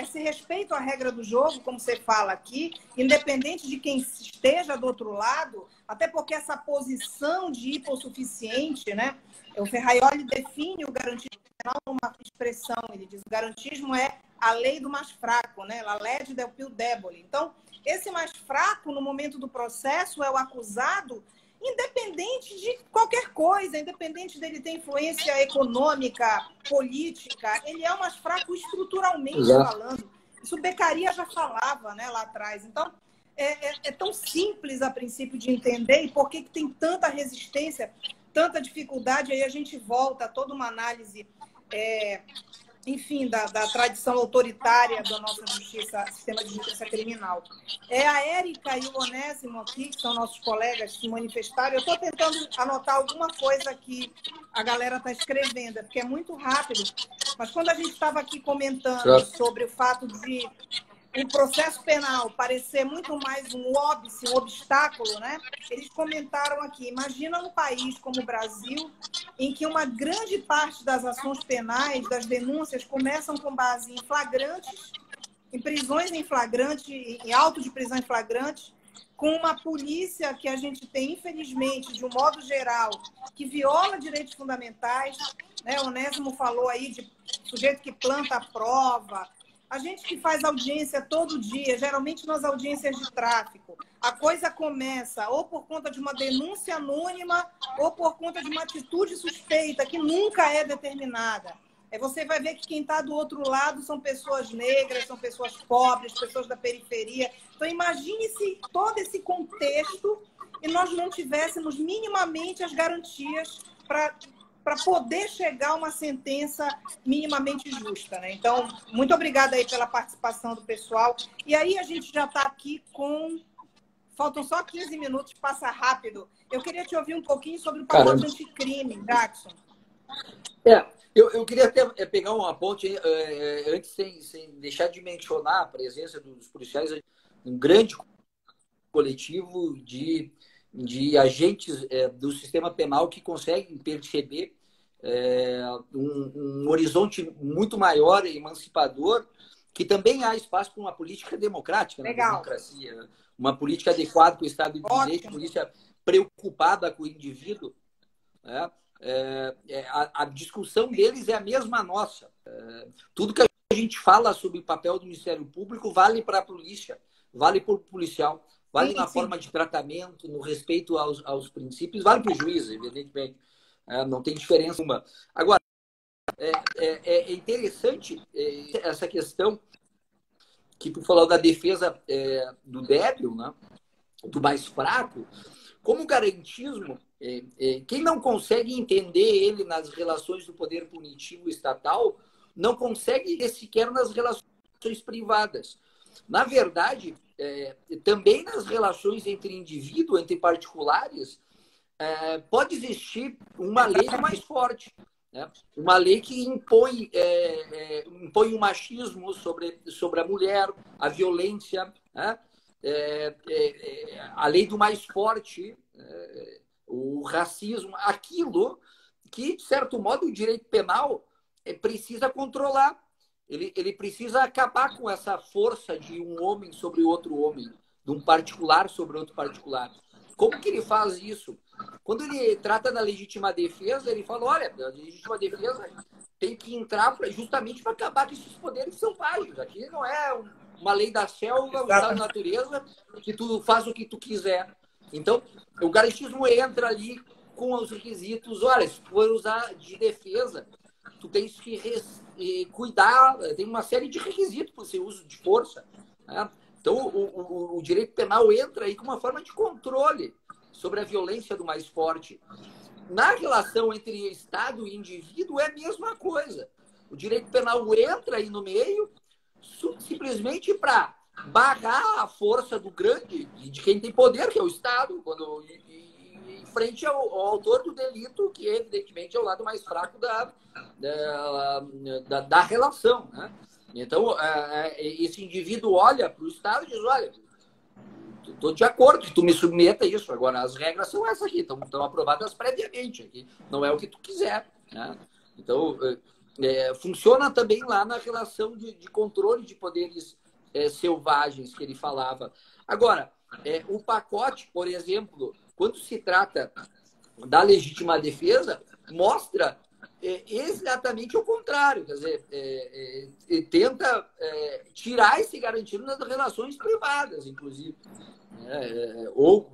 Esse respeito à regra do jogo, como você fala aqui, independente de quem esteja do outro lado, até porque essa posição de hipossuficiente, né? O Ferraioli define o garantismo uma expressão, ele diz, o garantismo é a lei do mais fraco, né? La legge del più debole. Então, esse mais fraco, no momento do processo, é o acusado, independente de qualquer coisa, independente dele ter influência econômica, política, ele é o mais fraco estruturalmente falando. Isso Beccaria já falava, né, lá atrás. Então, é tão simples a princípio de entender e por que tem tanta resistência, tanta dificuldade. Aí a gente volta a toda uma análise enfim, da tradição autoritária da nossa justiça, sistema de justiça criminal. A Érica e o Onésimo aqui, que são nossos colegas, se manifestaram. Eu estou tentando anotar alguma coisa que a galera está escrevendo, porque é muito rápido. Mas quando a gente estava aqui comentando sobre o fato de o processo penal parecer muito mais um óbice, um obstáculo, né? Eles comentaram aqui, imagina um país como o Brasil, em que uma grande parte das ações penais, das denúncias, começam com base em flagrantes, em prisões em flagrante, em auto de prisão em flagrante, com uma polícia que a gente tem, infelizmente, de um modo geral, que viola direitos fundamentais, né? O Onésimo falou aí de sujeito que planta a prova, a gente que faz audiência todo dia, geralmente nas audiências de tráfico, a coisa começa ou por conta de uma denúncia anônima ou por conta de uma atitude suspeita que nunca é determinada. Você vai ver que quem está do outro lado são pessoas negras, são pessoas pobres, pessoas da periferia. Então, imagine-se todo esse contexto e nós não tivéssemos minimamente as garantias para poder chegar a uma sentença minimamente justa, né? Então, muito obrigada aí pela participação do pessoal. E aí a gente já está aqui com... Faltam só 15 minutos, passa rápido. Eu queria te ouvir um pouquinho sobre o pacote anticrime, Jackson. Eu queria até pegar uma ponte antes, sem deixar de mencionar a presença dos policiais, um grande coletivo de agentes do sistema penal que conseguem perceber um horizonte muito maior e emancipador, que também há espaço para uma política democrática na democracia, uma política adequada para o Estado de Direito, polícia preocupada com o indivíduo. A discussão deles é a mesma nossa. Tudo que a gente fala sobre o papel do Ministério Público vale para a polícia, vale para o policial, vale na forma de tratamento, no respeito aos princípios, vale para o juiz, evidentemente. Não tem diferença nenhuma. Agora, é interessante essa questão que tu falou da defesa do débil, né? Do mais fraco, Como o garantismo, quem não consegue entender ele nas relações do poder punitivo estatal, não consegue sequer nas relações privadas. Na verdade, também nas relações entre indivíduo, entre particulares, pode existir uma lei mais forte, né? Uma lei que impõe o machismo sobre a mulher, a violência, né? A lei do mais forte, o racismo, aquilo que, de certo modo, o direito penal precisa controlar. Ele precisa acabar com essa força de um homem sobre outro homem, de um particular sobre outro particular. Como que ele faz isso? Quando ele trata da legítima defesa, ele fala, olha, a legítima defesa tem que entrar justamente para acabar com esses poderes selvagens. Aqui não é uma lei da selva, um estado de natureza, que tu faz o que tu quiser. Então, o garantismo entra ali com os requisitos. Olha, se tu for usar de defesa, tu tens que cuidar, tem uma série de requisitos para o seu uso de força, né? Então, o direito penal entra aí com uma forma de controle sobre a violência do mais forte. Na relação entre Estado e indivíduo, é a mesma coisa. O direito penal entra aí no meio simplesmente para barrar a força do grande e de quem tem poder, que é o Estado, em frente ao autor do delito, que evidentemente é o lado mais fraco da relação, né? Então, esse indivíduo olha para o Estado e diz, olha, estou de acordo que tu me submeta isso. Agora, as regras são essas aqui, estão aprovadas previamente. Aqui. Não é o que tu quiser, né? Então, funciona também lá na relação de controle de poderes selvagens que ele falava. Agora, o pacote, por exemplo, quando se trata da legítima defesa, mostra exatamente o contrário. Quer dizer, tenta tirar esse garantismo das relações privadas, inclusive. Ou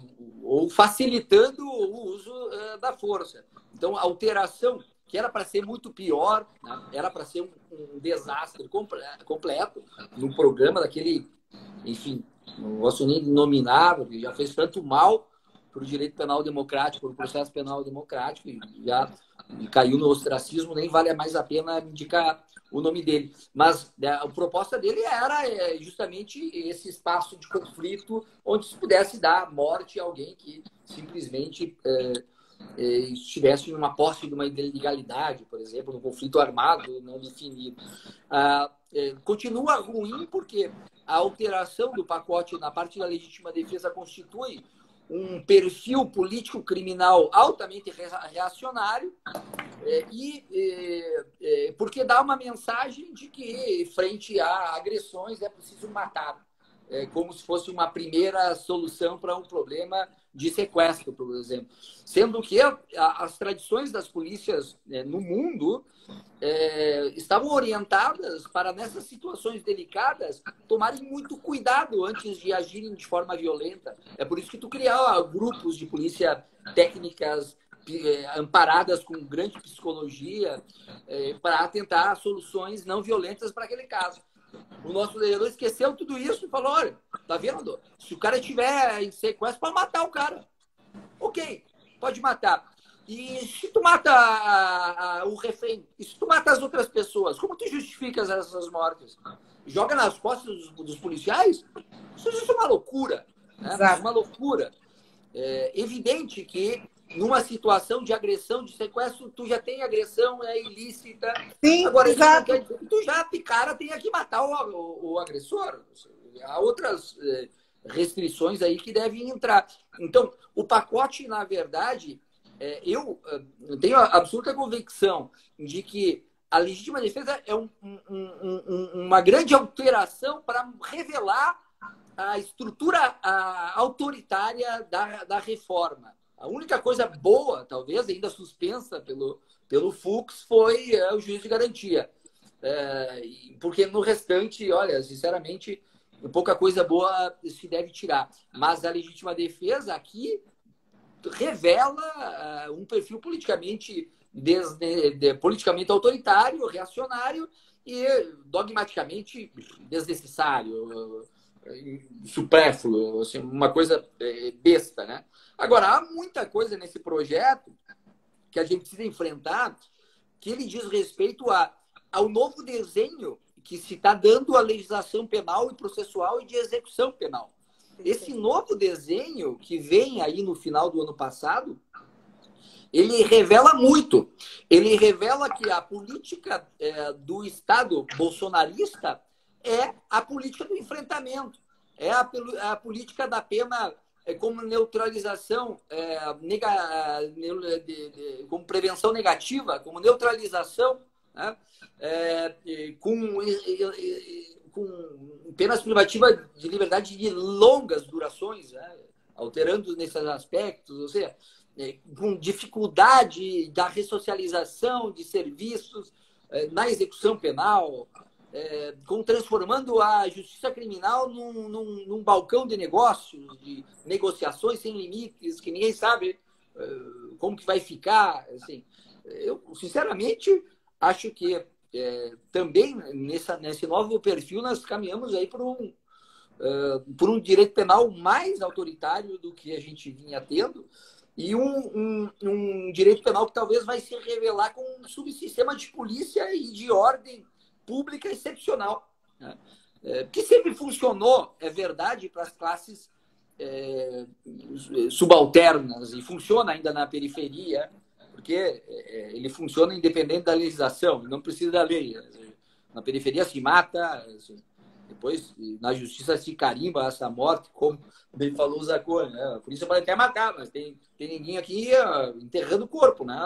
facilitando o uso da força. Então, a alteração, que era para ser muito pior, né? Era para ser um desastre completo no programa daquele, enfim, não gosto nem de nominar, porque já fez tanto mal para o direito penal democrático, para o processo penal democrático, e já caiu no ostracismo, nem vale mais a pena indicar o nome dele. Mas a proposta dele era justamente esse espaço de conflito onde se pudesse dar morte a alguém que simplesmente estivesse numa posse de uma ilegalidade, por exemplo, num conflito armado não definido. Continua ruim porque a alteração do pacote na parte da legítima defesa constitui um perfil político-criminal altamente reacionário porque dá uma mensagem de que, frente a agressões, é preciso matar. Como se fosse uma primeira solução para um problema de sequestro, por exemplo. Sendo que as tradições das polícias no mundo estavam orientadas para, nessas situações delicadas, tomarem muito cuidado antes de agirem de forma violenta. É por isso que tu criar grupos de polícia técnicas amparadas com grande psicologia para tentar soluções não violentas para aquele caso. O nosso legislador esqueceu tudo isso e falou, olha, tá vendo? Se o cara tiver em sequestro, pode matar o cara. Ok, pode matar. E se tu mata o refém, e se tu mata as outras pessoas, como tu justificas essas mortes? Joga nas costas dos policiais? Isso é uma loucura. Né? É uma loucura. É evidente que numa situação de agressão, de sequestro, tu já tem agressão ilícita. Sim, agora, exato. Isso não quer dizer que tu já, de cara, tenha que matar o agressor. Há outras restrições aí que devem entrar. Então, o pacote, na verdade, eu tenho a absoluta convicção de que a legítima defesa é uma grande alteração para revelar a estrutura autoritária da reforma. A única coisa boa, talvez, ainda suspensa pelo Fux, foi o juízo de garantia. Porque no restante, olha, sinceramente, pouca coisa boa se deve tirar. Mas a legítima defesa aqui revela um perfil politicamente autoritário, reacionário e dogmaticamente desnecessário. supérfluo, assim, uma coisa besta, né? Agora, há muita coisa nesse projeto que a gente precisa enfrentar, que ele diz respeito ao novo desenho que se está dando à legislação penal e processual e de execução penal. Esse novo desenho que vem aí no final do ano passado, ele revela muito. Ele revela que a política do Estado bolsonarista é a política do enfrentamento, é a política da pena como neutralização, como prevenção negativa, como neutralização, né? Com penas privativas de liberdade de longas durações, né? Alterando nesses aspectos, ou seja, com dificuldade da ressocialização de serviços na execução penal, transformando a justiça criminal num balcão de negócios, de negociações sem limites, que ninguém sabe como que vai ficar. Assim, eu, sinceramente, acho que também nesse novo perfil nós caminhamos aí por um direito penal mais autoritário do que a gente vinha tendo e um direito penal que talvez vai se revelar com um subsistema de polícia e de ordem pública excepcional, né? Que sempre funcionou, é verdade, para as classes subalternas e funciona ainda na periferia, porque ele funciona independente da legislação, não precisa da lei. Na periferia se mata, depois na justiça se carimba essa morte, como bem falou o Zacone, né? A polícia pode até matar, mas tem ninguém aqui enterrando o corpo, né?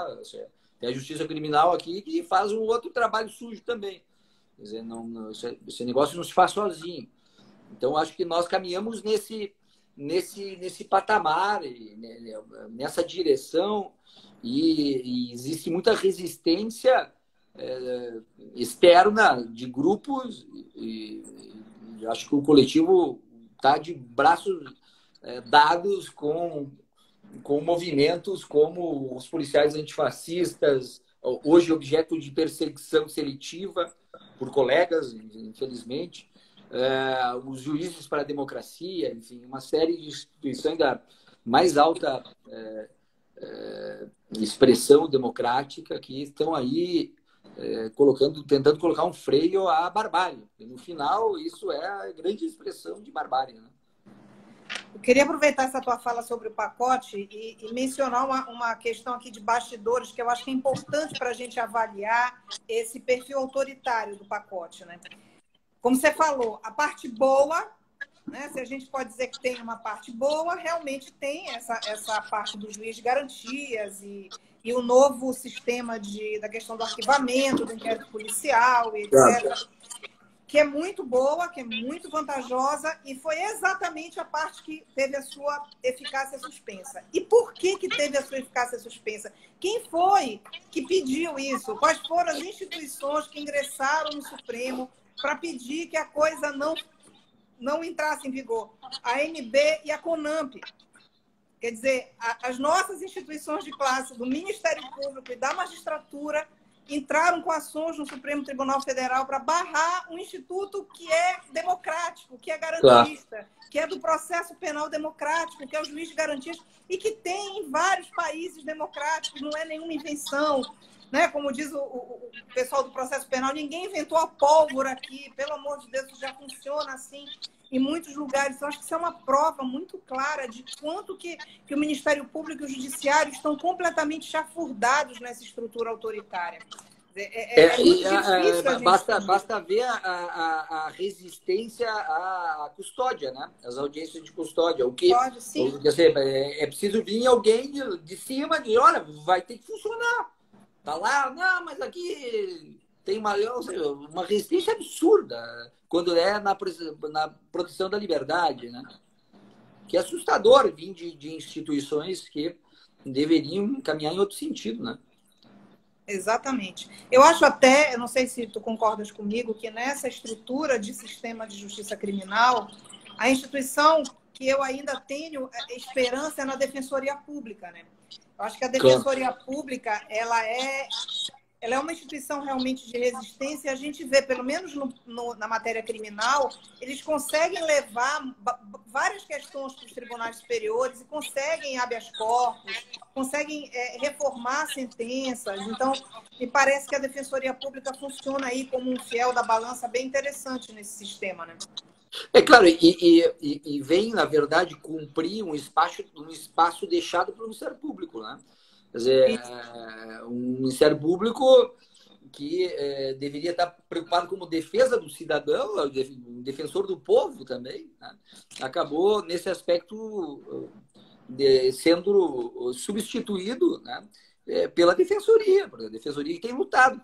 Tem a justiça criminal aqui que faz um outro trabalho sujo também. Quer dizer, esse negócio não se faz sozinho. Então, acho que nós caminhamos nesse patamar, nessa direção, e existe muita resistência externa de grupos, e acho que o coletivo está de braços dados com movimentos como os policiais antifascistas, hoje objeto de perseguição seletiva por colegas, infelizmente, os juízes para a democracia, enfim, uma série de instituições da mais alta expressão democrática que estão aí tentando colocar um freio à barbárie. E, no final, isso é a grande expressão de barbárie, né? Eu queria aproveitar essa tua fala sobre o pacote e mencionar uma questão aqui de bastidores que eu acho que é importante para a gente avaliar esse perfil autoritário do pacote, né? Como você falou, a parte boa, né? Se a gente pode dizer que tem uma parte boa, realmente tem essa parte do juiz de garantias e o novo sistema da questão do arquivamento, do inquérito policial, etc., que é muito boa, que é muito vantajosa, e foi exatamente a parte que teve a sua eficácia suspensa. E por que teve a sua eficácia suspensa? Quem foi que pediu isso? Quais foram as instituições que ingressaram no Supremo para pedir que a coisa não entrasse em vigor? A ANB e a CONAMP. Quer dizer, as nossas instituições de classe, do Ministério Público e da magistratura, entraram com ações no Supremo Tribunal Federal para barrar um instituto que é democrático, que é garantista, claro, que é do processo penal democrático, que é o juiz de garantias, e que tem em vários países democráticos, não é nenhuma invenção, né? Como diz o pessoal do processo penal, ninguém inventou a pólvora aqui, pelo amor de Deus, isso já funciona assim em muitos lugares. Então, acho que isso é uma prova muito clara de quanto que o Ministério Público e o Judiciário estão completamente chafurdados nessa estrutura autoritária. Muito difícil basta ver a resistência à custódia, né? As audiências de custódia. É preciso vir alguém de cima e dizer, olha, vai ter que funcionar. Tá lá, não, mas aqui tem uma resistência absurda quando é na proteção da liberdade, né? Que é assustador vir de instituições que deveriam caminhar em outro sentido, né? Exatamente. Eu acho até, eu não sei se tu concordas comigo, que nessa estrutura de sistema de justiça criminal, a instituição que eu ainda tenho esperança é na Defensoria Pública, né? Eu acho que a Defensoria Pública, ela é ela é uma instituição realmente de resistência e a gente vê, pelo menos na matéria criminal, eles conseguem levar várias questões para os tribunais superiores e conseguem habeas corpus, conseguem reformar sentenças. Então, me parece que a Defensoria Pública funciona aí como um fiel da balança bem interessante nesse sistema, né? É claro, e vem, na verdade, cumprir um espaço deixado pelo Ministério Público, né? Quer dizer, um Ministério Público que deveria estar preocupado como defesa do cidadão, defensor do povo também, né? Acabou, nesse aspecto, sendo substituído, né, pela Defensoria. A Defensoria que tem lutado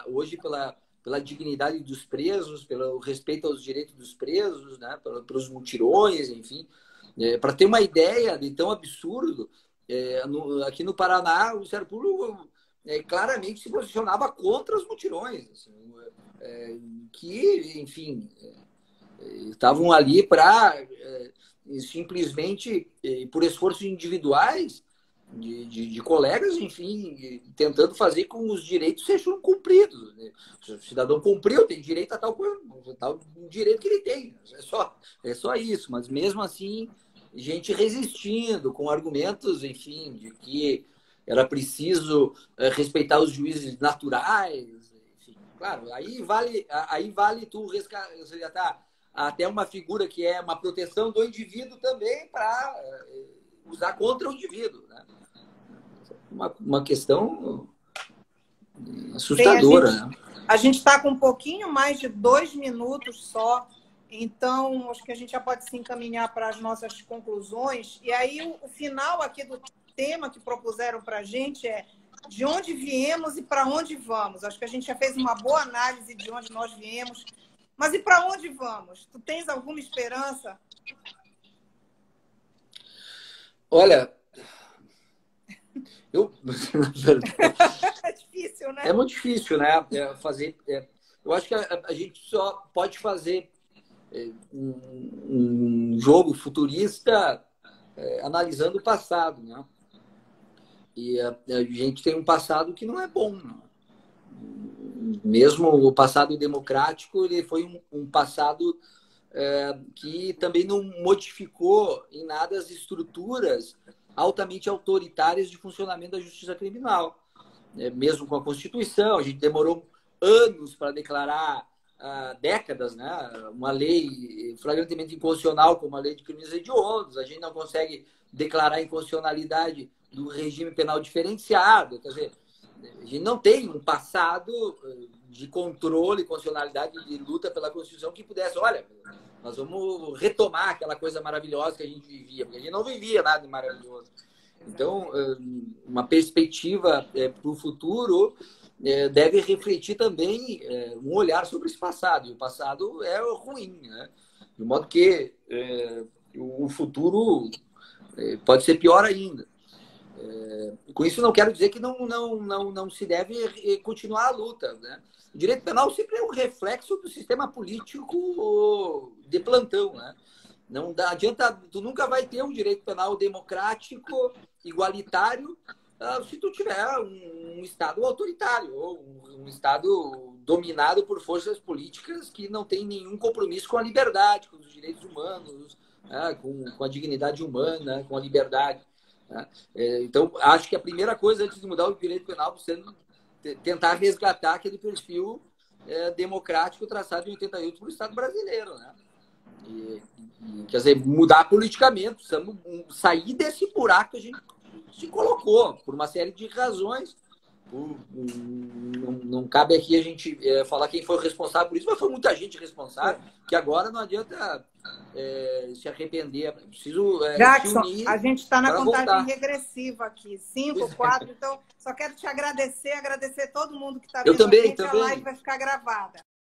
hoje pela dignidade dos presos, pelo respeito aos direitos dos presos, né, pelos mutirões, enfim. Para ter uma ideia de tão absurdo, aqui no Paraná, o Ministério Público claramente se posicionava contra os mutirões, assim, que, enfim, estavam ali para simplesmente, por esforços individuais de colegas, enfim, tentando fazer com que os direitos sejam cumpridos. O cidadão cumpriu, tem direito a tal coisa, tal direito que ele tem. É só isso, mas mesmo assim, gente resistindo, com argumentos, enfim, de que era preciso respeitar os juízes naturais, enfim. Claro, aí vale tu resgatar até uma figura que é uma proteção do indivíduo também para usar contra o indivíduo, né? Uma questão assustadora. A gente está com um pouquinho mais de 2 minutos só, então acho que a gente já pode se encaminhar para as nossas conclusões. E aí o final aqui do tema que propuseram para a gente é de onde viemos e para onde vamos. Acho que a gente já fez uma boa análise de onde nós viemos, mas e para onde vamos? Tu tens alguma esperança? Olha, é difícil, né? É muito difícil, né? Eu acho que a gente só pode fazer um jogo futurista analisando o passado, né? E a gente tem um passado que não é bom, né? Mesmo o passado democrático, ele foi um passado que também não modificou em nada as estruturas altamente autoritárias de funcionamento da justiça criminal. Mesmo com a Constituição, a gente demorou anos para declarar, décadas, né, uma lei flagrantemente inconstitucional como a lei de crimes hediondos. A gente não consegue declarar a inconstitucionalidade do regime penal diferenciado. Quer dizer, a gente não tem um passado de controle, constitucionalidade, de luta pela Constituição que pudesse, olha, nós vamos retomar aquela coisa maravilhosa que a gente vivia, porque a gente não vivia nada de maravilhoso. Então, uma perspectiva para o futuro deve refletir também um olhar sobre esse passado. E o passado é ruim, né? De modo que o futuro pode ser pior ainda. Com isso, não quero dizer que não se deve continuar a luta, né? O direito penal sempre é um reflexo do sistema político de plantão, né? Não adianta, tu nunca vai ter um direito penal democrático, igualitário, se tu tiver um Estado autoritário ou um Estado dominado por forças políticas que não tem nenhum compromisso com a liberdade, com os direitos humanos, né? com a dignidade humana, com a liberdade. Né? Então, acho que a primeira coisa antes de mudar o direito penal é tentar resgatar aquele perfil democrático traçado em 88 pelo Estado brasileiro, né? Quer dizer, mudar politicamente, precisamos sair desse buraco que a gente se colocou por uma série de razões. Não cabe aqui a gente falar quem foi o responsável por isso, mas foi muita gente responsável, que agora não adianta se arrepender. É preciso Jackson, se unir. A gente está na contagem voltar. regressiva aqui, 5, 4, então só quero te agradecer todo mundo que está Eu vendo também, a gente, a live vai ficar gravada.